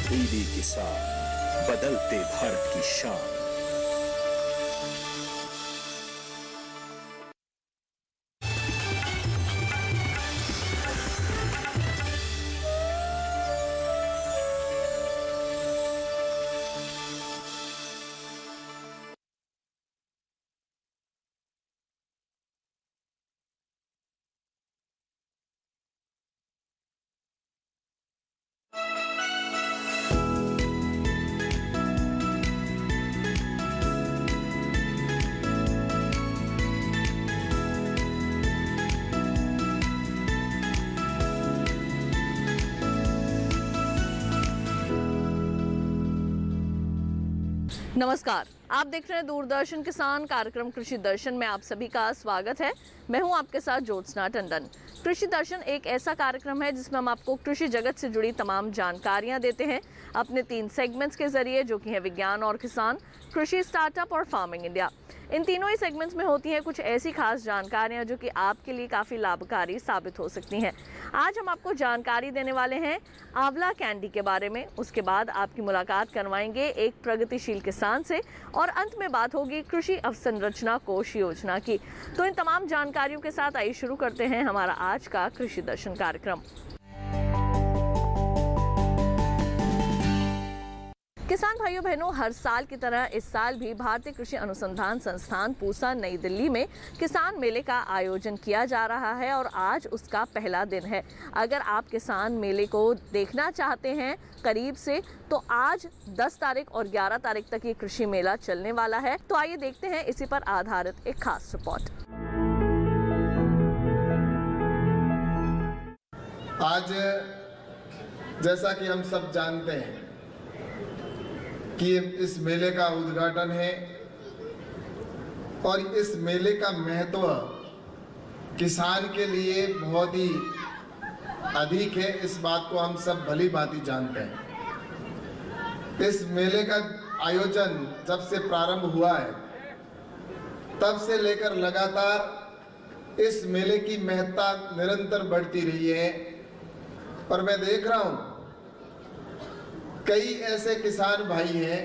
DD किसान, बदलते भारत की शान। नमस्कार, आप देख रहे हैं दूरदर्शन किसान कार्यक्रम कृषि दर्शन में आप सभी का स्वागत है। मैं हूं आपके साथ ज्योत्सना टंडन। कृषि दर्शन एक ऐसा कार्यक्रम है जिसमें हम आपको कृषि जगत से जुड़ी तमाम जानकारियां देते हैं अपने 3 सेगमेंट्स के जरिए, जो कि है विज्ञान और किसान, कृषि स्टार्टअप और फार्मिंग इंडिया। इन तीनों ही सेगमेंट्स में होती हैं कुछ ऐसी खास जानकारियां जो कि आपके लिए काफ़ी लाभकारी साबित हो सकती हैं। आज हम आपको जानकारी देने वाले हैं आंवला कैंडी के बारे में। उसके बाद आपकी मुलाकात करवाएंगे एक प्रगतिशील किसान से और अंत में बात होगी कृषि अवसंरचना कोष योजना की। तो इन तमाम जानकारियों के साथ आइए शुरू करते हैं हमारा आज का कृषि दर्शन कार्यक्रम। किसान भाइयों बहनों, हर साल की तरह इस साल भी भारतीय कृषि अनुसंधान संस्थान पूसा नई दिल्ली में किसान मेले का आयोजन किया जा रहा है और आज उसका पहला दिन है। अगर आप किसान मेले को देखना चाहते हैं करीब से, तो आज 10 तारीख और 11 तारीख तक ये कृषि मेला चलने वाला है। तो आइए देखते हैं इसी पर आधारित एक खास रिपोर्ट। आज जैसा कि हम सब जानते हैं कि इस मेले का उद्घाटन है और इस मेले का महत्व किसान के लिए बहुत ही अधिक है। इस बात को हम सब भली भांति जानते हैं। इस मेले का आयोजन जब से प्रारंभ हुआ है तब से लेकर लगातार इस मेले की महत्ता निरंतर बढ़ती रही है और मैं देख रहा हूं कई ऐसे किसान भाई हैं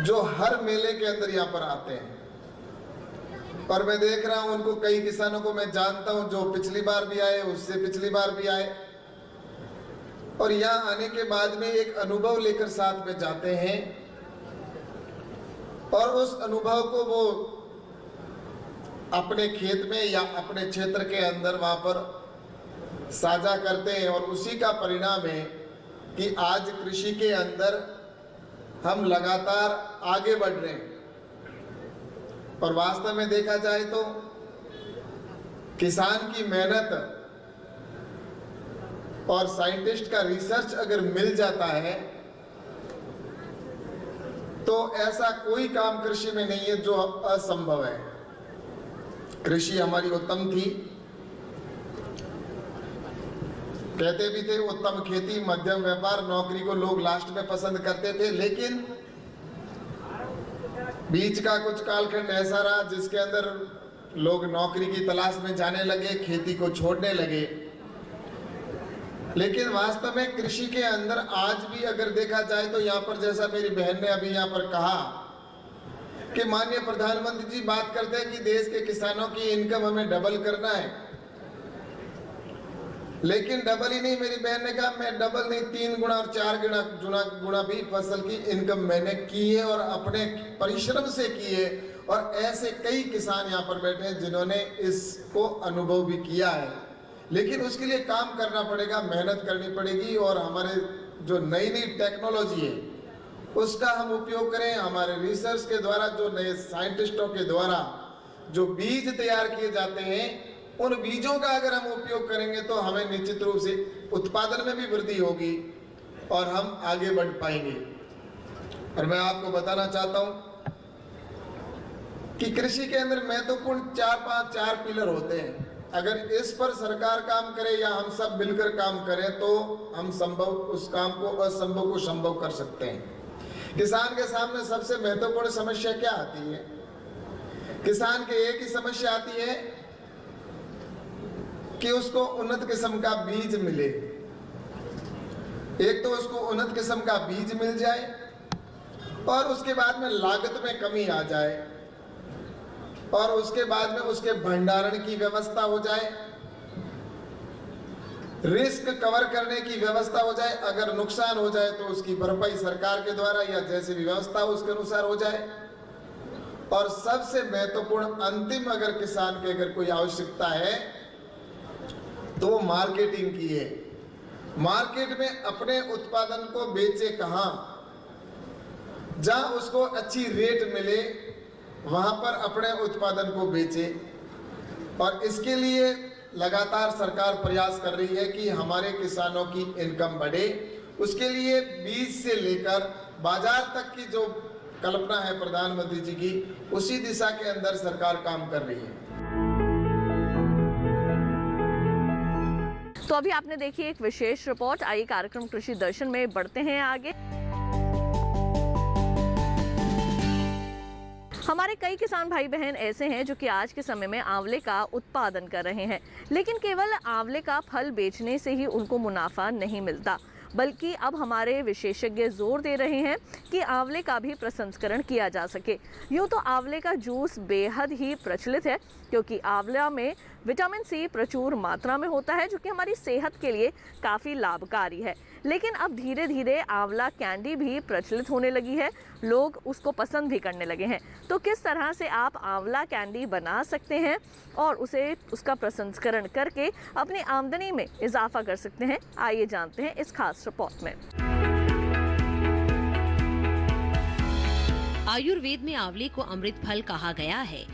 जो हर मेले के अंदर यहाँ पर आते हैं और मैं देख रहा हूं उनको, कई किसानों को मैं जानता हूं जो पिछली बार भी आए, उससे पिछली बार भी आए और यहाँ आने के बाद में एक अनुभव लेकर साथ में जाते हैं और उस अनुभव को वो अपने खेत में या अपने क्षेत्र के अंदर वहां पर साझा करते हैं और उसी का परिणाम है कि आज कृषि के अंदर हम लगातार आगे बढ़ रहे हैं। और वास्तव में देखा जाए तो किसान की मेहनत और साइंटिस्ट का रिसर्च अगर मिल जाता है तो ऐसा कोई काम कृषि में नहीं है जो असंभव है। कृषि हमारी उत्तम थी, कहते भी थे उत्तम खेती मध्यम व्यापार, नौकरी को लोग लास्ट में पसंद करते थे, लेकिन बीच का कुछ कालखंड ऐसा रहा जिसके अंदर लोग नौकरी की तलाश में जाने लगे, खेती को छोड़ने लगे। लेकिन वास्तव में कृषि के अंदर आज भी अगर देखा जाए तो यहाँ पर, जैसा मेरी बहन ने अभी यहाँ पर कहा कि माननीय प्रधानमंत्री जी बात करते हैं कि देश के किसानों की इनकम हमें डबल करना है, लेकिन डबल ही नहीं, मेरी बहन ने कहा मैं डबल नहीं 3 गुना और 4 गुना भी फसल की इनकम मैंने की है और अपने परिश्रम से की है। और ऐसे कई किसान यहाँ पर बैठे हैं जिन्होंने इसको अनुभव भी किया है। लेकिन उसके लिए काम करना पड़ेगा, मेहनत करनी पड़ेगी और हमारे जो नई नई टेक्नोलॉजी है उसका हम उपयोग करें। हमारे रिसर्च के द्वारा, जो नए साइंटिस्टों के द्वारा जो बीज तैयार किए जाते हैं, उन बीजों का अगर हम उपयोग करेंगे तो हमें निश्चित रूप से उत्पादन में भी वृद्धि होगी और हम आगे बढ़ पाएंगे। और मैं आपको बताना चाहता हूं कि कृषि के अंदर महत्वपूर्ण 4 पिलर होते हैं। अगर इस पर सरकार काम करे या हम सब मिलकर काम करें तो हम उस काम को, असंभव को संभव कर सकते हैं। किसान के सामने सबसे महत्वपूर्ण समस्या क्या आती है? किसान के एक ही समस्या आती है कि उसको उन्नत किस्म का बीज मिले। एक तो उसको उन्नत किस्म का बीज मिल जाए और उसके बाद में लागत में कमी आ जाए और उसके बाद में उसके भंडारण की व्यवस्था हो जाए, रिस्क कवर करने की व्यवस्था हो जाए, अगर नुकसान हो जाए तो उसकी भरपाई सरकार के द्वारा या जैसे भी व्यवस्था हो उसके अनुसार हो जाए। और सबसे महत्वपूर्ण अंतिम अगर किसान की अगर कोई आवश्यकता है तो वो मार्केटिंग की है। मार्केट में अपने उत्पादन को बेचे कहां, जहां उसको अच्छी रेट मिले वहां पर अपने उत्पादन को बेचे। और इसके लिए लगातार सरकार प्रयास कर रही है कि हमारे किसानों की इनकम बढ़े। उसके लिए बीज से लेकर बाजार तक की जो कल्पना है प्रधानमंत्री जी की, उसी दिशा के अंदर सरकार काम कर रही है। तो अभी आपने देखी एक विशेष रिपोर्ट। आइए कार्यक्रम कृषि दर्शन में बढ़ते हैं आगे। हमारे कई किसान भाई बहन ऐसे हैं जो कि आज के समय में आंवले का उत्पादन कर रहे हैं, लेकिन केवल आंवले का फल बेचने से ही उनको मुनाफा नहीं मिलता, बल्कि अब हमारे विशेषज्ञ जोर दे रहे हैं कि आंवले का भी प्रसंस्करण किया जा सके। यूँ तो आंवले का जूस बेहद ही प्रचलित है, क्योंकि आंवला में विटामिन सी प्रचुर मात्रा में होता है, जो कि हमारी सेहत के लिए काफ़ी लाभकारी है। लेकिन अब धीरे धीरे आंवला कैंडी भी प्रचलित होने लगी है, लोग उसको पसंद भी करने लगे हैं। तो किस तरह से आप आंवला कैंडी बना सकते हैं और उसका प्रसंस्करण करके अपनी आमदनी में इजाफा कर सकते हैं, आइए जानते हैं इस खास रिपोर्ट में। आयुर्वेद में आंवले को अमृत फल कहा गया है।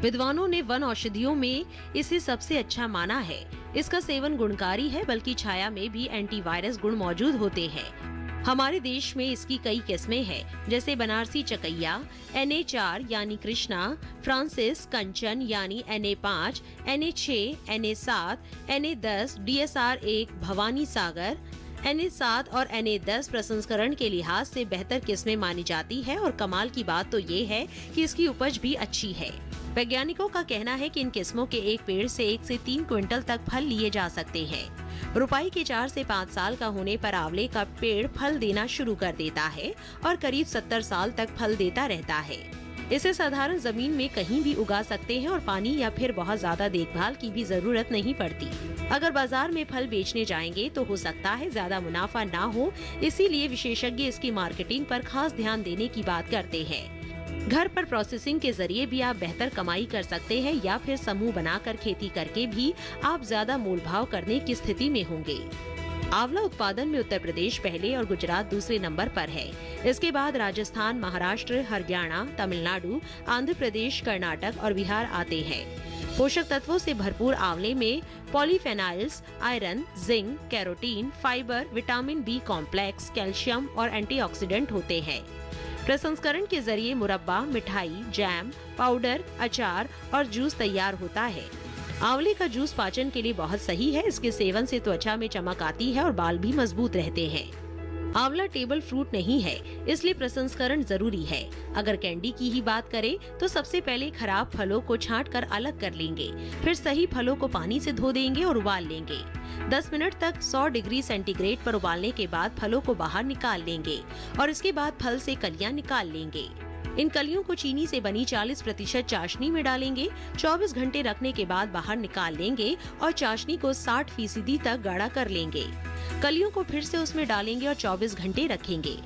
विद्वानों ने वन औषधियों में इसे सबसे अच्छा माना है। इसका सेवन गुणकारी है, बल्कि छाया में भी एंटीवायरस गुण मौजूद होते हैं। हमारे देश में इसकी कई किस्में हैं, जैसे बनारसी चकैया, NA4 यानी कृष्णा, फ्रांसिस, कंचन यानी NA5, NA6, NA7, NA10, DSR1, Bhavani सागर, NA7 और NA10 प्रसंस्करण के लिहाज से बेहतर किस्में मानी जाती है। और कमाल की बात तो ये है कि इसकी उपज भी अच्छी है। वैज्ञानिकों का कहना है कि इन किस्मों के एक पेड़ से 1 से 3 क्विंटल तक फल लिए जा सकते हैं। रुपाई के 4 से 5 साल का होने पर आंवले का पेड़ फल देना शुरू कर देता है और करीब 70 साल तक फल देता रहता है। इसे साधारण जमीन में कहीं भी उगा सकते हैं और पानी या फिर बहुत ज्यादा देखभाल की भी जरूरत नहीं पड़ती। अगर बाजार में फल बेचने जाएंगे तो हो सकता है ज्यादा मुनाफा ना हो, इसीलिए विशेषज्ञ इसकी मार्केटिंग पर खास ध्यान देने की बात करते हैं। घर पर प्रोसेसिंग के जरिए भी आप बेहतर कमाई कर सकते हैं, या फिर समूह बनाकर खेती करके भी आप ज्यादा मोल भाव करने की स्थिति में होंगे। आंवला उत्पादन में उत्तर प्रदेश पहले और गुजरात दूसरे नंबर पर है। इसके बाद राजस्थान, महाराष्ट्र, हरियाणा, तमिलनाडु, आंध्र प्रदेश, कर्नाटक और बिहार आते हैं। पोषक तत्वों से भरपूर आंवले में polyphenols, iron, zinc, carotene, fibre, vitamin B complex, calcium और एंटीऑक्सीडेंट होते हैं। प्रसंस्करण के जरिए मुरब्बा, मिठाई, जैम, पाउडर, अचार और जूस तैयार होता है। आंवले का जूस पाचन के लिए बहुत सही है। इसके सेवन से त्वचा में चमक आती है और बाल भी मजबूत रहते हैं। आंवला टेबल फ्रूट नहीं है, इसलिए प्रसंस्करण जरूरी है। अगर कैंडी की ही बात करें तो सबसे पहले खराब फलों को छांट कर अलग कर लेंगे, फिर सही फलों को पानी से धो देंगे और उबाल लेंगे। 10 मिनट तक 100 डिग्री सेंटीग्रेड पर उबालने के बाद फलों को बाहर निकाल लेंगे और इसके बाद फल से कलियां निकाल लेंगे। इन कलियों को चीनी से बनी 40% चाशनी में डालेंगे। 24 घंटे रखने के बाद बाहर निकाल लेंगे और चाशनी को 60% तक गाढ़ा कर लेंगे। कलियों को फिर से उसमें डालेंगे और 24 घंटे रखेंगे।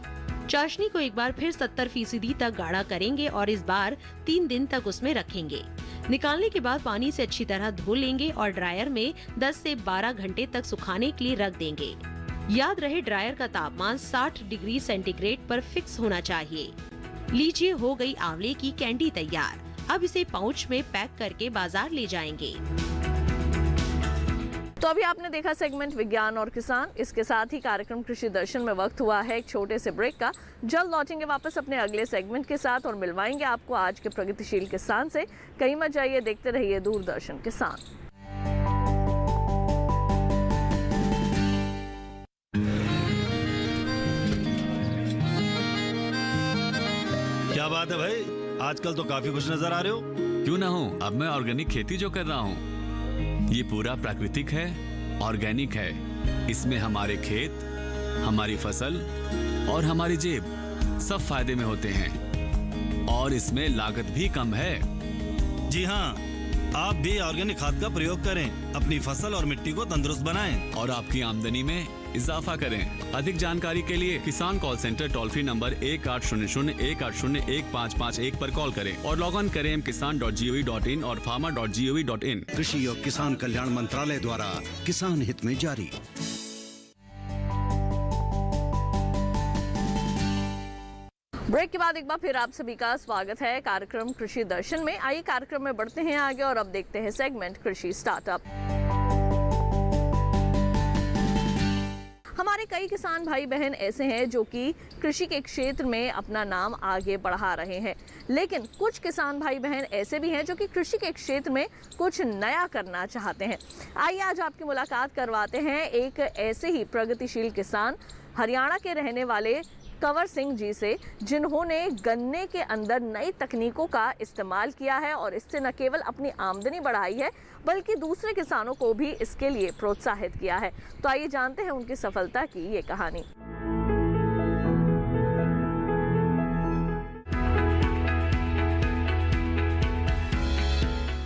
चाशनी को एक बार फिर 70% तक गाढ़ा करेंगे और इस बार 3 दिन तक उसमें रखेंगे। निकालने के बाद पानी से अच्छी तरह धो लेंगे और ड्रायर में 10 से 12 घंटे तक सुखाने के लिए रख देंगे। याद रहे, ड्रायर का तापमान 60 डिग्री सेंटीग्रेड पर फिक्स होना चाहिए। लीजिए, हो गई आंवले की कैंडी तैयार। अब इसे पाउच में पैक करके बाजार ले जाएंगे। तो अभी आपने देखा सेगमेंट विज्ञान और किसान। इसके साथ ही कार्यक्रम कृषि दर्शन में वक्त हुआ है एक छोटे से ब्रेक का। जल्द लौटेंगे वापस अपने अगले सेगमेंट के साथ और मिलवाएंगे आपको आज के प्रगतिशील किसान से। कहीं मत जाइए, देखते रहिए दूरदर्शन किसान। क्या बात है भाई, आजकल तो काफी खुश नजर आ रहे हो। क्यों ना हूँ, अब मैं ऑर्गेनिक खेती जो कर रहा हूँ ये पूरा प्राकृतिक है, ऑर्गेनिक है। इसमें हमारे खेत हमारी फसल और हमारी जेब सब फायदे में होते हैं और इसमें लागत भी कम है। जी हाँ, आप भी ऑर्गेनिक खाद का प्रयोग करें, अपनी फसल और मिट्टी को तंदुरुस्त बनाएं। और आपकी आमदनी में इजाफा करें। अधिक जानकारी के लिए किसान call centre toll free number 1800-180-1551 पर कॉल करें और लॉग ऑन करें kisan.gov.in और farmer.gov.in। कृषि और किसान कल्याण मंत्रालय द्वारा किसान हित में जारी। ब्रेक के बाद एक बार फिर आप सभी का स्वागत है कार्यक्रम कृषि दर्शन में। आइए कार्यक्रम में बढ़ते हैं आगे और अब देखते हैं सेगमेंट कृषि स्टार्टअप। हमारे कई किसान भाई बहन ऐसे हैं जो कि कृषि के क्षेत्र में अपना नाम आगे बढ़ा रहे हैं, लेकिन कुछ किसान भाई बहन ऐसे भी हैं जो कि कृषि के क्षेत्र में कुछ नया करना चाहते हैं। आइए आज आपकी मुलाकात करवाते हैं एक ऐसे ही प्रगतिशील किसान हरियाणा के रहने वाले कंवर सिंह जी से, जिन्होंने गन्ने के अंदर नई तकनीकों का इस्तेमाल किया है और इससे न केवल अपनी आमदनी बढ़ाई है बल्कि दूसरे किसानों को भी इसके लिए प्रोत्साहित किया है। तो आइए जानते हैं उनकी सफलता की ये कहानी।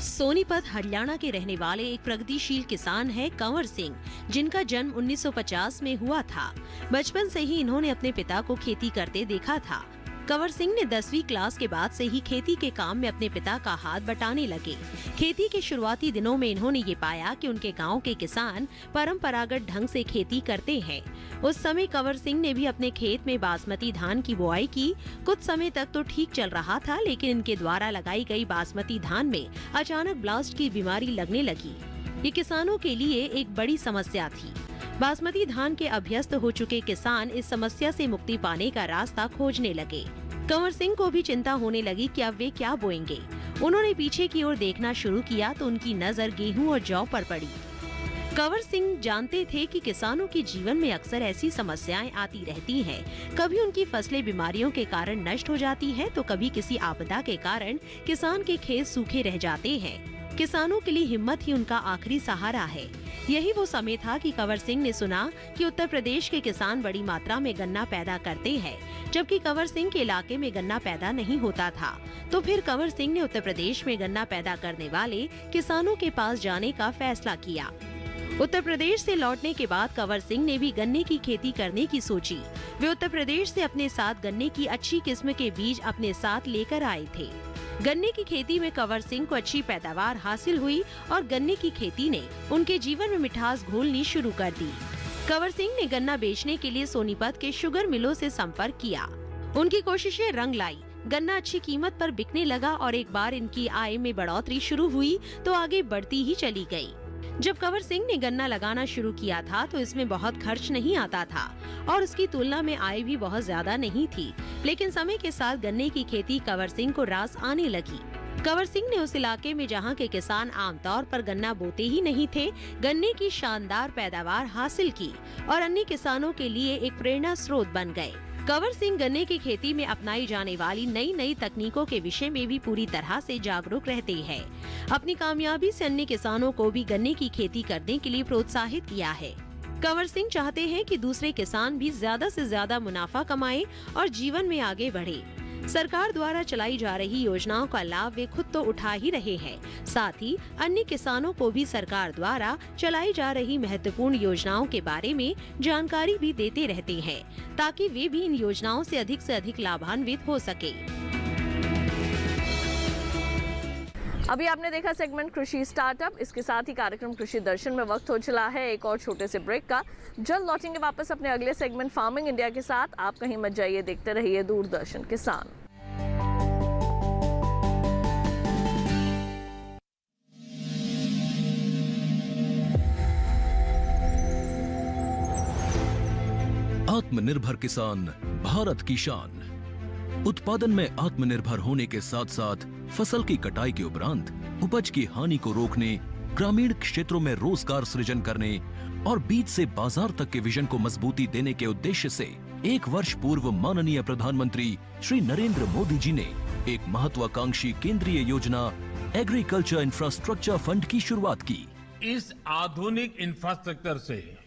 सोनीपत हरियाणा के रहने वाले एक प्रगतिशील किसान है कंवर सिंह, जिनका जन्म 1950 में हुआ था। बचपन से ही इन्होंने अपने पिता को खेती करते देखा था। कंवर सिंह ने 10वीं क्लास के बाद से ही खेती के काम में अपने पिता का हाथ बटाने लगे। खेती के शुरुआती दिनों में इन्होंने ये पाया कि उनके गांव के किसान परंपरागत ढंग से खेती करते हैं। उस समय कंवर सिंह ने भी अपने खेत में बासमती धान की बुआई की। कुछ समय तक तो ठीक चल रहा था, लेकिन इनके द्वारा लगाई गई बासमती धान में अचानक ब्लास्ट की बीमारी लगने लगी। ये किसानों के लिए एक बड़ी समस्या थी। बासमती धान के अभ्यस्त हो चुके किसान इस समस्या से मुक्ति पाने का रास्ता खोजने लगे। कंवर सिंह को भी चिंता होने लगी कि अब वे क्या बोएंगे। उन्होंने पीछे की ओर देखना शुरू किया तो उनकी नजर गेहूं और जौ पर पड़ी। कंवर सिंह जानते थे कि किसानों के जीवन में अक्सर ऐसी समस्याएं आती रहती हैं। कभी उनकी फसलें बीमारियों के कारण नष्ट हो जाती है तो कभी किसी आपदा के कारण किसान के खेत सूखे रह जाते हैं। किसानों के लिए हिम्मत ही उनका आखिरी सहारा है। यही वो समय था कि कंवर सिंह ने सुना कि उत्तर प्रदेश के किसान बड़ी मात्रा में गन्ना पैदा करते हैं, जबकि कंवर सिंह के इलाके में गन्ना पैदा नहीं होता था। तो फिर कंवर सिंह ने उत्तर प्रदेश में गन्ना पैदा करने वाले किसानों के पास जाने का फैसला किया। उत्तर प्रदेश से लौटने के बाद कंवर सिंह ने भी गन्ने की खेती करने की सोची। वे उत्तर प्रदेश से अपने साथ गन्ने की अच्छी किस्म के बीज अपने साथ लेकर आए थे। गन्ने की खेती में कंवर सिंह को अच्छी पैदावार हासिल हुई और गन्ने की खेती ने उनके जीवन में मिठास घोलनी शुरू कर दी। कंवर सिंह ने गन्ना बेचने के लिए सोनीपत के शुगर मिलों से संपर्क किया। उनकी कोशिशें रंग लाई। गन्ना अच्छी कीमत पर बिकने लगा और एक बार इनकी आय में बढ़ोतरी शुरू हुई तो आगे बढ़ती ही चली गई। जब कंवर सिंह ने गन्ना लगाना शुरू किया था तो इसमें बहुत खर्च नहीं आता था और उसकी तुलना में आय भी बहुत ज्यादा नहीं थी, लेकिन समय के साथ गन्ने की खेती कंवर सिंह को रास आने लगी। कंवर सिंह ने उस इलाके में जहां के किसान आमतौर पर गन्ना बोते ही नहीं थे, गन्ने की शानदार पैदावार हासिल की और अन्य किसानों के लिए एक प्रेरणा स्रोत बन गए। कंवर सिंह गन्ने की खेती में अपनाई जाने वाली नई नई तकनीकों के विषय में भी पूरी तरह से जागरूक रहते हैं। अपनी कामयाबी से अन्य किसानों को भी गन्ने की खेती करने के लिए प्रोत्साहित किया है। कंवर सिंह चाहते हैं कि दूसरे किसान भी ज्यादा से ज्यादा मुनाफा कमाएं और जीवन में आगे बढ़े। सरकार द्वारा चलाई जा रही योजनाओं का लाभ वे खुद तो उठा ही रहे हैं, साथ ही अन्य किसानों को भी सरकार द्वारा चलाई जा रही महत्वपूर्ण योजनाओं के बारे में जानकारी भी देते रहते हैं, ताकि वे भी इन योजनाओं से अधिक लाभान्वित हो सके। अभी आपने देखा सेगमेंट कृषि स्टार्टअप। इसके साथ ही कार्यक्रम कृषि दर्शन में वक्त हो चला है एक और छोटे से ब्रेक का। जल्द लौटेंगे वापस अपने अगले सेगमेंट फार्मिंग इंडिया के साथ। आप कहीं मत जाइए, देखते रहिए दूरदर्शन किसान। आत्मनिर्भर किसान भारत की शान। उत्पादन में आत्मनिर्भर होने के साथ साथ फसल की कटाई के उपरांत उपज की हानि को रोकने, ग्रामीण क्षेत्रों में रोजगार सृजन करने और बीज से बाजार तक के विजन को मजबूती देने के उद्देश्य से 1 वर्ष पूर्व माननीय प्रधानमंत्री श्री नरेंद्र मोदी जी ने एक महत्वाकांक्षी केंद्रीय योजना एग्रीकल्चर इंफ्रास्ट्रक्चर फंड की शुरुआत की। इस आधुनिक इंफ्रास्ट्रक्चर से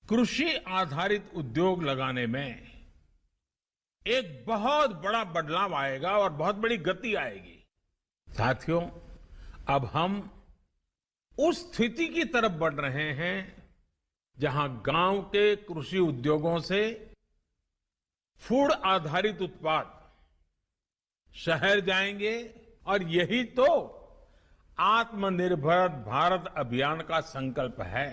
कृषि आधारित उद्योग लगाने में एक बहुत बड़ा बदलाव आएगा और बहुत बड़ी गति आएगी। साथियों, अब हम उस स्थिति की तरफ बढ़ रहे हैं जहां गांव के कृषि उद्योगों से फूड आधारित उत्पाद शहर जाएंगे और यही तो आत्मनिर्भर भारत अभियान का संकल्प है।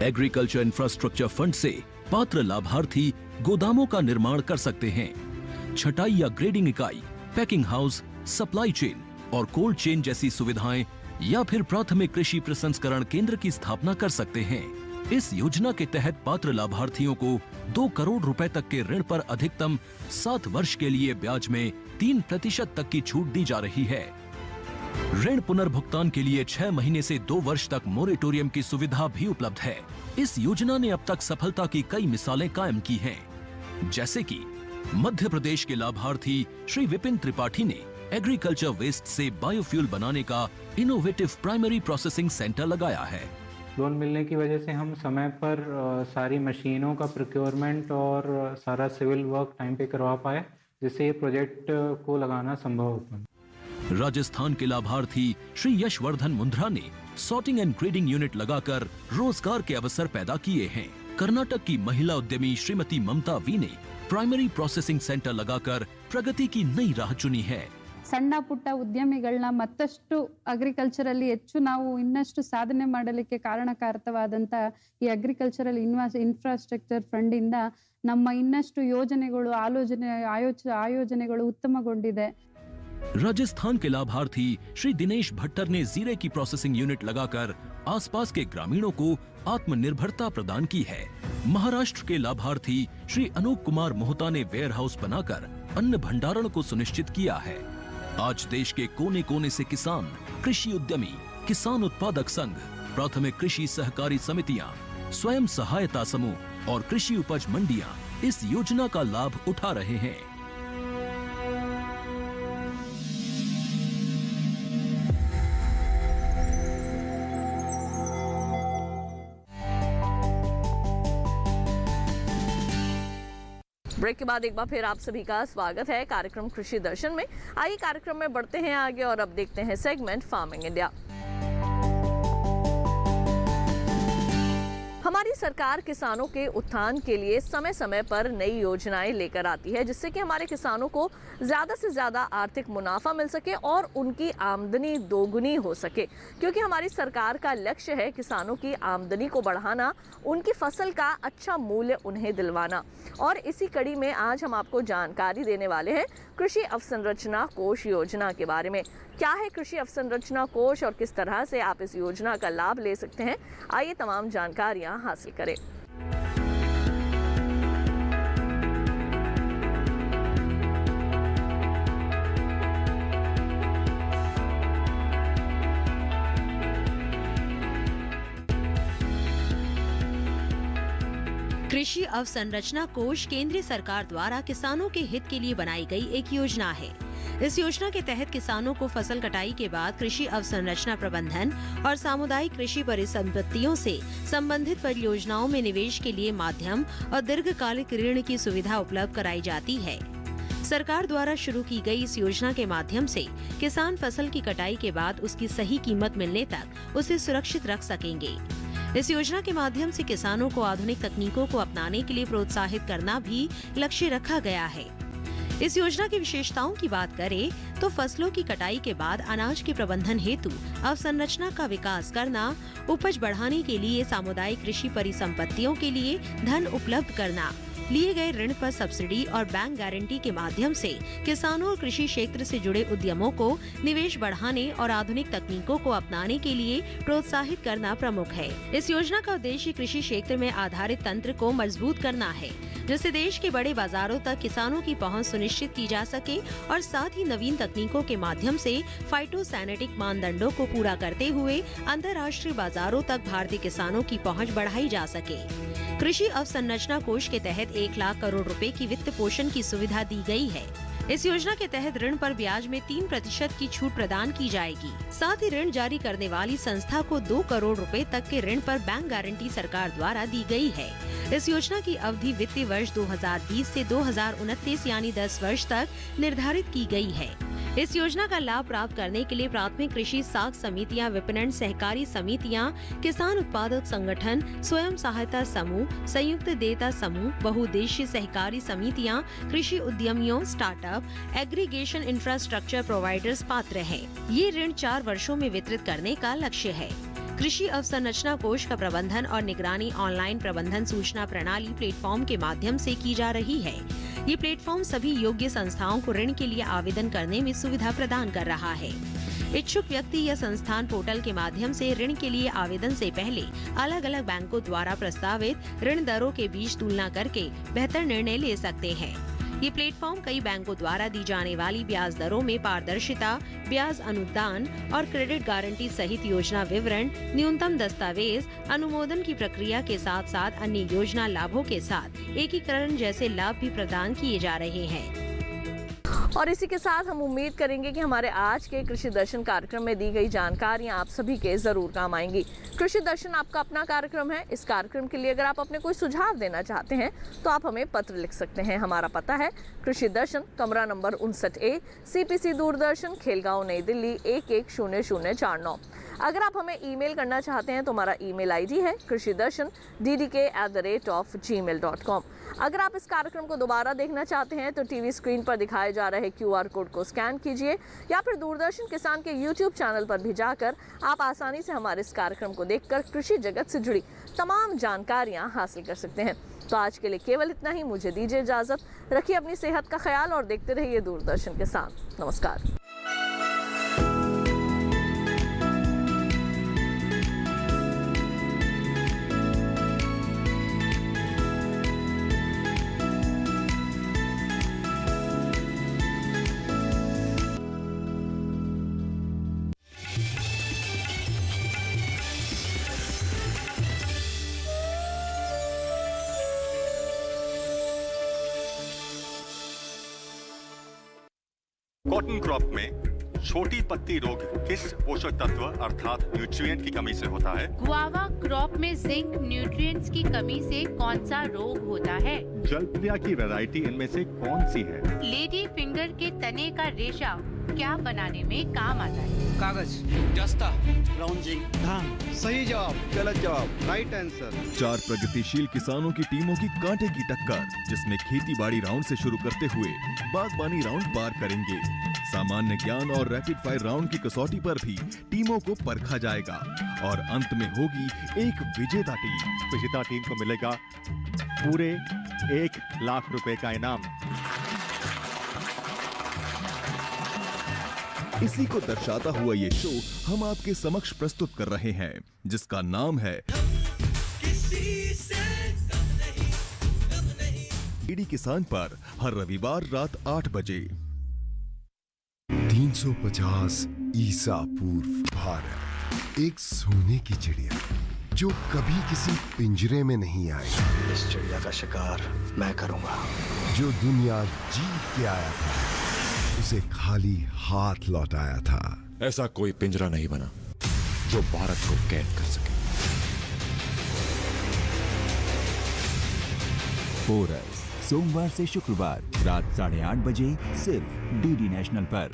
एग्रीकल्चर इंफ्रास्ट्रक्चर फंड से पात्र लाभार्थी गोदामों का निर्माण कर सकते हैं। छटाई या ग्रेडिंग इकाई, पैकिंग हाउस, सप्लाई चेन और कोल्ड चेन जैसी सुविधाएं या फिर प्राथमिक कृषि प्रसंस्करण केंद्र की स्थापना कर सकते हैं। इस योजना के तहत पात्र लाभार्थियों को 2 करोड़ रुपए तक के ऋण पर अधिकतम 7 वर्ष के लिए ब्याज में 3% तक की छूट दी जा रही है। ऋण पुनर्भुगतान के लिए 6 महीने से 2 वर्ष तक मोरेटोरियम की सुविधा भी उपलब्ध है। इस योजना ने अब तक सफलता की कई मिसालें कायम की हैं, जैसे कि मध्य प्रदेश के लाभार्थी श्री विपिन त्रिपाठी ने एग्रीकल्चर वेस्ट से बायोफ्यूल बनाने का इनोवेटिव प्राइमरी प्रोसेसिंग सेंटर लगाया है। लोन मिलने की वजह से हम समय पर सारी मशीनों का प्रोक्योरमेंट और सारा सिविल वर्क टाइम पे करवा पाए, जिससे ये प्रोजेक्ट को लगाना संभव हो पाए। राजस्थान के लाभार्थी श्री यशवर्धन मुंद्रा ने सॉर्टिंग एंड ग्रेडिंग यूनिट लगाकर रोजगार के अवसर पैदा किए हैं। कर्नाटक की महिला उद्यमी श्रीमती ममता वी ने प्राइमरी प्रोसेसिंग सेंटर लगाकर प्रगति की नई राह चुनी है। ಸಣ್ಣ ಪುಟ್ಟ ಉದ್ಯಮಿಗಳನ್ನ ಮತ್ತಷ್ಟು ಅಗ್ರಿಕಲ್ಚರಲ್ಲಿ ಹೆಚ್ಚು ನಾವು ಇನ್ನಷ್ಟು ಸಾಧನೆ ಮಾಡಲಿಕ್ಕೆ ಕಾರಣಕಾರಕವಾದಂತ ಈ ಅಗ್ರಿಕಲ್ಚರಲ್ ಇನ್ಫ್ರಾಸ್ಟ್ರಕ್ಚರ್ ಫಂಡ್ ಇಂದ ನಮ್ಮ ಇನ್ನಷ್ಟು ಯೋಜನೆಗಳು ಆಯೋಜನೆಗಳು ಉತ್ತಮಗೊಂಡಿದೆ। राजस्थान के लाभार्थी श्री दिनेश भट्टर ने जीरे की प्रोसेसिंग यूनिट लगाकर आसपास के ग्रामीणों को आत्मनिर्भरता प्रदान की है। महाराष्ट्र के लाभार्थी श्री अनूप कुमार मोहता ने वेयर हाउस बनाकर अन्न भंडारण को सुनिश्चित किया है। आज देश के कोने कोने से किसान, कृषि उद्यमी, किसान उत्पादक संघ, प्राथमिक कृषि सहकारी समितियां, स्वयं सहायता समूह और कृषि उपज मंडियां इस योजना का लाभ उठा रहे हैं। ब्रेक के बाद एक बार फिर आप सभी का स्वागत है कार्यक्रम कृषि दर्शन में। आइए कार्यक्रम में बढ़ते हैं आगे और अब देखते हैं सेगमेंट फार्मिंग इंडिया। हमारी सरकार किसानों के उत्थान के लिए समय समय पर नई योजनाएं लेकर आती है, जिससे कि हमारे किसानों को ज़्यादा से ज़्यादा आर्थिक मुनाफा मिल सके और उनकी आमदनी दोगुनी हो सके। क्योंकि हमारी सरकार का लक्ष्य है किसानों की आमदनी को बढ़ाना, उनकी फसल का अच्छा मूल्य उन्हें दिलवाना। और इसी कड़ी में आज हम आपको जानकारी देने वाले हैं कृषि अवसंरचना कोष योजना के बारे में। क्या है कृषि अवसंरचना कोष और किस तरह से आप इस योजना का लाभ ले सकते हैं, आइए तमाम जानकारियां हासिल करें। कृषि अवसंरचना कोष केंद्रीय सरकार द्वारा किसानों के हित के लिए बनाई गई एक योजना है। इस योजना के तहत किसानों को फसल कटाई के बाद कृषि अवसंरचना प्रबंधन और सामुदायिक कृषि परिसंपत्तियों से संबंधित परियोजनाओं में निवेश के लिए माध्यम और दीर्घकालिक ऋण की सुविधा उपलब्ध कराई जाती है। सरकार द्वारा शुरू की गई इस योजना के माध्यम से किसान फसल की कटाई के बाद उसकी सही कीमत मिलने तक उसे सुरक्षित रख सकेंगे। इस योजना के माध्यम से किसानों को आधुनिक तकनीकों को अपनाने के लिए प्रोत्साहित करना भी लक्ष्य रखा गया है। इस योजना की विशेषताओं की बात करें तो फसलों की कटाई के बाद अनाज के प्रबंधन हेतु अवसंरचना का विकास करना, उपज बढ़ाने के लिए सामुदायिक कृषि परिसंपत्तियों के लिए धन उपलब्ध करना, लिए गए ऋण पर सब्सिडी और बैंक गारंटी के माध्यम से किसानों और कृषि क्षेत्र से जुड़े उद्यमों को निवेश बढ़ाने और आधुनिक तकनीकों को अपनाने के लिए प्रोत्साहित करना प्रमुख है। इस योजना का उद्देश्य कृषि क्षेत्र में आधारित तंत्र को मजबूत करना है, जिससे देश के बड़े बाजारों तक किसानों की पहुंच सुनिश्चित की जा सके और साथ ही नवीन तकनीकों के माध्यम से फाइटोसैनिटिक मानदंडों को पूरा करते हुए अंतर्राष्ट्रीय बाजारों तक भारतीय किसानों की पहुंच बढ़ाई जा सके। कृषि अवसंरचना कोष के तहत 1 लाख करोड़ रुपए की वित्त पोषण की सुविधा दी गई है। इस योजना के तहत ऋण पर ब्याज में 3% की छूट प्रदान की जाएगी। साथ ही ऋण जारी करने वाली संस्था को 2 करोड़ रुपए तक के ऋण पर बैंक गारंटी सरकार द्वारा दी गई है। इस योजना की अवधि वित्तीय वर्ष 2020 से 2029 यानी 10 वर्ष तक निर्धारित की गई है। इस योजना का लाभ प्राप्त करने के लिए प्राथमिक कृषि साख समितियां, विपणन सहकारी समितियां, किसान उत्पादक संगठन, स्वयं सहायता समूह, संयुक्त देयता समूह, बहुउद्देशीय सहकारी समितियां, कृषि उद्यमियों, स्टार्टअप, एग्रीगेशन इंफ्रास्ट्रक्चर प्रोवाइडर्स पात्र हैं। ये ऋण 4 वर्षों में वितरित करने का लक्ष्य है। कृषि अवसंरचना कोष का प्रबंधन और निगरानी ऑनलाइन प्रबंधन सूचना प्रणाली प्लेटफॉर्म के माध्यम से की जा रही है। ये प्लेटफॉर्म सभी योग्य संस्थाओं को ऋण के लिए आवेदन करने में सुविधा प्रदान कर रहा है। इच्छुक व्यक्ति या संस्थान पोर्टल के माध्यम से ऋण के लिए आवेदन से पहले अलग अलग बैंकों द्वारा प्रस्तावित ऋण दरों के बीच तुलना करके बेहतर निर्णय ले सकते हैं। ये प्लेटफॉर्म कई बैंकों द्वारा दी जाने वाली ब्याज दरों में पारदर्शिता, ब्याज अनुदान और क्रेडिट गारंटी सहित योजना विवरण, न्यूनतम दस्तावेज, अनुमोदन की प्रक्रिया के साथ साथ अन्य योजना लाभों के साथ एकीकरण जैसे लाभ भी प्रदान किए जा रहे हैं। और इसी के साथ हम उम्मीद करेंगे कि हमारे आज के कृषि दर्शन कार्यक्रम में दी गई जानकारियां आप सभी के जरूर काम आएंगी। कृषि दर्शन आपका अपना कार्यक्रम है। इस कार्यक्रम के लिए अगर आप अपने कोई सुझाव देना चाहते हैं तो आप हमें पत्र लिख सकते हैं। हमारा पता है कृषि दर्शन, कमरा number 59A, CPC Doordarshan, Khelgaon, नई दिल्ली 110049। अगर आप हमें ईमेल करना चाहते हैं तो हमारा ईमेल ID है krishidarshan@gmail.com। अगर आप इस कार्यक्रम को दोबारा देखना चाहते हैं तो टीवी स्क्रीन पर दिखाए जा रहे QR कोड को स्कैन कीजिए या फिर दूरदर्शन किसान के YouTube चैनल पर भी जाकर आप आसानी से हमारे इस कार्यक्रम को देखकर कृषि जगत से जुड़ी तमाम जानकारियां हासिल कर सकते हैं। तो आज के लिए केवल इतना ही। मुझे दीजिए इजाजत। रखिए अपनी सेहत का ख्याल और देखते रहिए दूरदर्शन किसान। नमस्कार। कॉटन क्रॉप में छोटी पत्ती रोग किस पोषक तत्व अर्थात न्यूट्रिएंट की कमी से होता है? गुआवा क्रॉप में जिंक न्यूट्रिएंट्स की कमी से कौन सा रोग होता है? जलप्रिया की वैरायटी इनमें से कौन सी है? लेडी फिंगर के तने का रेशा क्या बनाने में काम आता है? कागज, दस्ता, ब्राउजिंग, धान। सही जवाब, गलत जवाब, राइट आंसर। 4 प्रगतिशील किसानों की टीमों की कांटे की टक्कर, जिसमें खेती बाड़ी राउंड से शुरू करते हुए बागबानी राउंड पार करेंगे। सामान्य ज्ञान और रैपिड फायर राउंड की कसौटी पर भी टीमों को परखा जाएगा और अंत में होगी एक विजेता टीम। विजेता टीम को मिलेगा पूरे 1 लाख रुपए का इनाम। इसी को दर्शाता हुआ ये शो हम आपके समक्ष प्रस्तुत कर रहे हैं, जिसका नाम है डीडी किसान पर हर रविवार रात 8 बजे। 350 ईसा पूर्व भारत, एक सोने की चिड़िया जो कभी किसी पिंजरे में नहीं आई। इस चिड़िया का शिकार मैं करूंगा। जो दुनिया जीत के आया था, उसे खाली हाथ लौटाया था। ऐसा कोई पिंजरा नहीं बना जो भारत को कैद कर सके। पोरस, सोमवार से शुक्रवार रात 8:30 बजे सिर्फ डीडी नेशनल पर।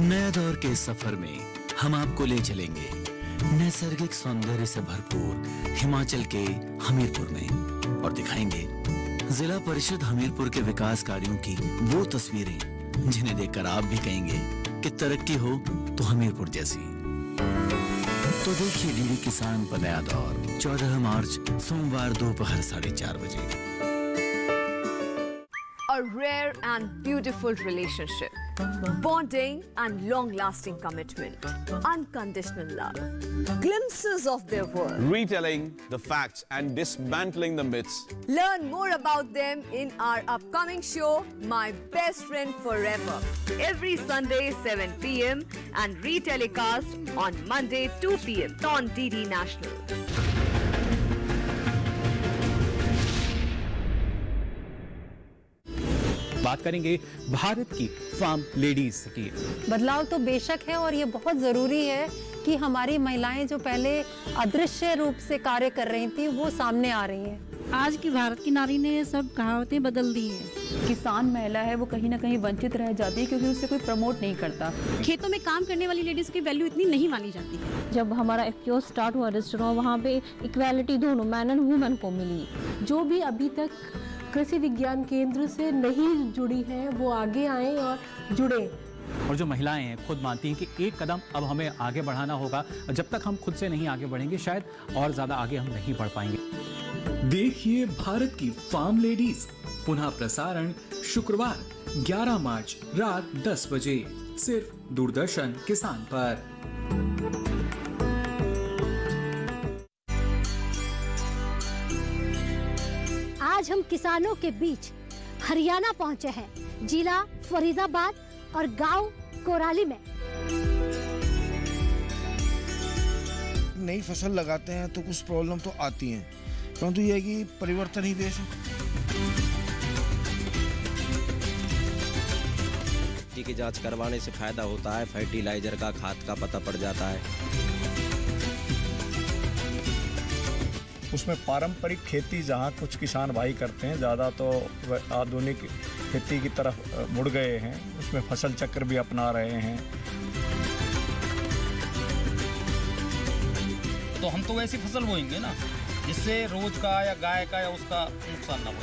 नए दौर के सफर में हम आपको ले चलेंगे नैसर्गिक सौंदर्य से भरपूर हिमाचल के हमीरपुर में और दिखाएंगे जिला परिषद हमीरपुर के विकास कार्यों की वो तस्वीरें जिन्हें देखकर आप भी कहेंगे कि तरक्की हो तो हमीरपुर जैसी। तो देखिए डीडी किसान पर नया दौर 14 मार्च सोमवार दोपहर 4:30 बजे। A rare and beautiful relationship, bonding and long-lasting commitment, unconditional love, glimpses of their world. Retelling the facts and dismantling the myths. Learn more about them in our upcoming show, My Best Friend Forever, every Sunday 7 p.m. and retelecast on Monday 2 p.m. on DD National. बात करेंगे भारत की farm ladies की। बदलाव तो बेशक है और ये बहुत ज़रूरी है कि हमारी महिलाएं जो पहले अदृश्य रूप से कार्य कर रही थी वो सामने आ रही हैं। आज की भारत की नारी ने सब कहावतें बदल दी हैं। किसान महिला है वो कहीं ना कहीं वंचित रह जाती है क्योंकि उसे कोई प्रमोट नहीं करता। खेतों में काम करने वाली लेडीज की वैल्यू इतनी नहीं मानी जाती है। जब हमारा FPO स्टार्ट हुआ रजिस्टर हुआ, वहाँ पे इक्वालिटी दोनों मैन एंड वुमेन को मिली। जो भी अभी तक कृषि विज्ञान केंद्र से नहीं जुड़ी है वो आगे आए और जुड़े। और जो महिलाएं हैं खुद मानती हैं कि एक कदम अब हमें आगे बढ़ाना होगा। जब तक हम खुद से नहीं आगे बढ़ेंगे शायद और ज्यादा आगे हम नहीं बढ़ पाएंगे। देखिए भारत की फार्म लेडीज, पुनः प्रसारण शुक्रवार 11 मार्च रात 10 बजे सिर्फ दूरदर्शन किसान पर। आज हम किसानों के बीच हरियाणा पहुंचे हैं, जिला फरीदाबाद और गांव कोराली में। नई फसल लगाते हैं तो कुछ प्रॉब्लम तो आती हैं, परंतु यह है कि परिवर्तन ही देश है। मिट्टी की जांच करवाने से फायदा होता है, फर्टिलाइजर का, खाद का पता पड़ जाता है। उसमें पारंपरिक खेती जहाँ कुछ किसान भाई करते हैं, ज़्यादा तो आधुनिक खेती की तरफ मुड़ गए हैं। उसमें फसल चक्र भी अपना रहे हैं। तो हम तो ऐसी फसल बोएंगे ना जिससे रोज का या गाय का या उसका नुकसान ना हो।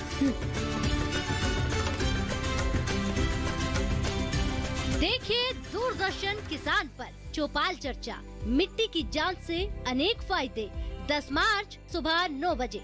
देखिए दूरदर्शन किसान पर चौपाल चर्चा, मिट्टी की जांच से अनेक फायदे। 10 मार्च सुबह 9 बजे।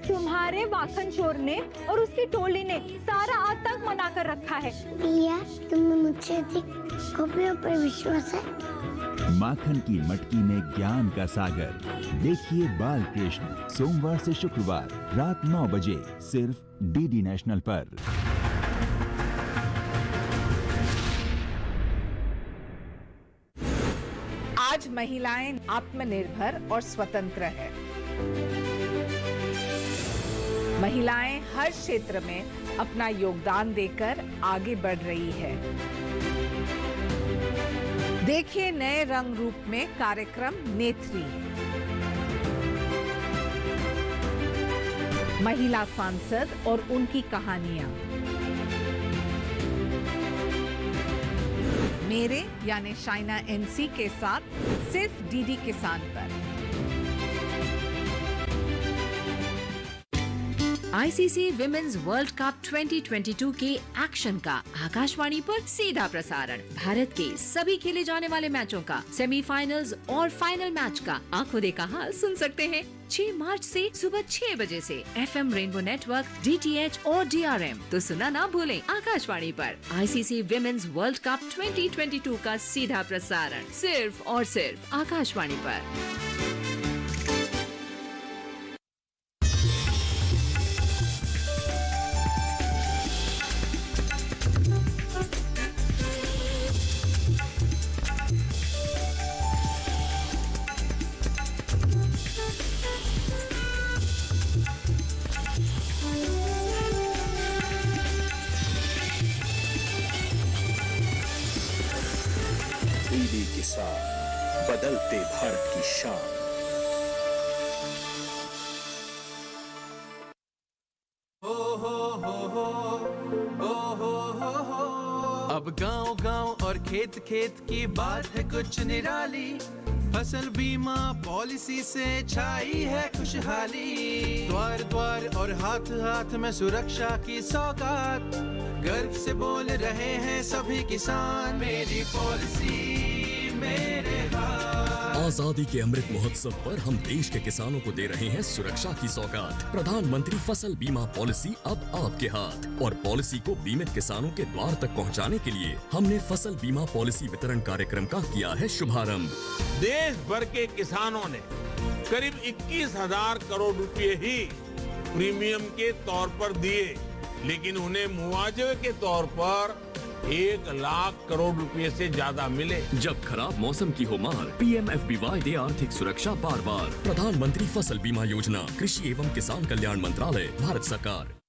तुम्हारे माखन चोर ने और उसकी टोली ने सारा आतंक मना कर रखा है। भैया तुम्हें मुझसे अधिक कॉपियों पर विश्वास है। माखन की मटकी में ज्ञान का सागर। देखिए बाल कृष्ण सोमवार से शुक्रवार रात 9 बजे सिर्फ DD नेशनल पर। आज महिलाएं आत्मनिर्भर और स्वतंत्र है। महिलाएं हर क्षेत्र में अपना योगदान देकर आगे बढ़ रही है। देखिए नए रंग रूप में कार्यक्रम नेत्री। महिला सांसद और उनकी कहानियां। मेरे यानी शाइना NC के साथ सिर्फ DD किसान पर। ICC विमेंस वर्ल्ड कप 2022 के एक्शन का आकाशवाणी पर सीधा प्रसारण। भारत के सभी खेले जाने वाले मैचों का, सेमीफाइनल्स और फाइनल मैच का आंखों देखा हाल सुन सकते हैं 6 मार्च से सुबह 6 बजे से FM रेनबो नेटवर्क, DTH और DRM। तो सुना ना भूलें आकाशवाणी पर ICC विमेंस वर्ल्ड कप 2022 का सीधा प्रसारण सिर्फ और सिर्फ आकाशवाणी पर। बदलते भारत की शान। अब गांव गांव और खेत खेत की बात है कुछ निराली। फसल बीमा पॉलिसी से छाई है खुशहाली। द्वार द्वार और हाथ हाथ में सुरक्षा की सौगात। गर्व से बोल रहे हैं सभी किसान, मेरी पॉलिसी मेरे हाथ। आजादी के अमृत महोत्सव पर हम देश के किसानों को दे रहे हैं सुरक्षा की सौगात। प्रधानमंत्री फसल बीमा पॉलिसी अब आपके हाथ। और पॉलिसी को बीमित किसानों के द्वार तक पहुंचाने के लिए हमने फसल बीमा पॉलिसी वितरण कार्यक्रम का किया है शुभारंभ। देश भर के किसानों ने करीब 21,000 करोड़ रुपए ही प्रीमियम के तौर पर दिए। लेकिन उन्हें मुआवजे के तौर पर 1 लाख करोड़ रुपए से ज्यादा मिले। जब खराब मौसम की हो मार, PMFBY दे आर्थिक सुरक्षा बार बार। प्रधानमंत्री फसल बीमा योजना, कृषि एवं किसान कल्याण मंत्रालय, भारत सरकार।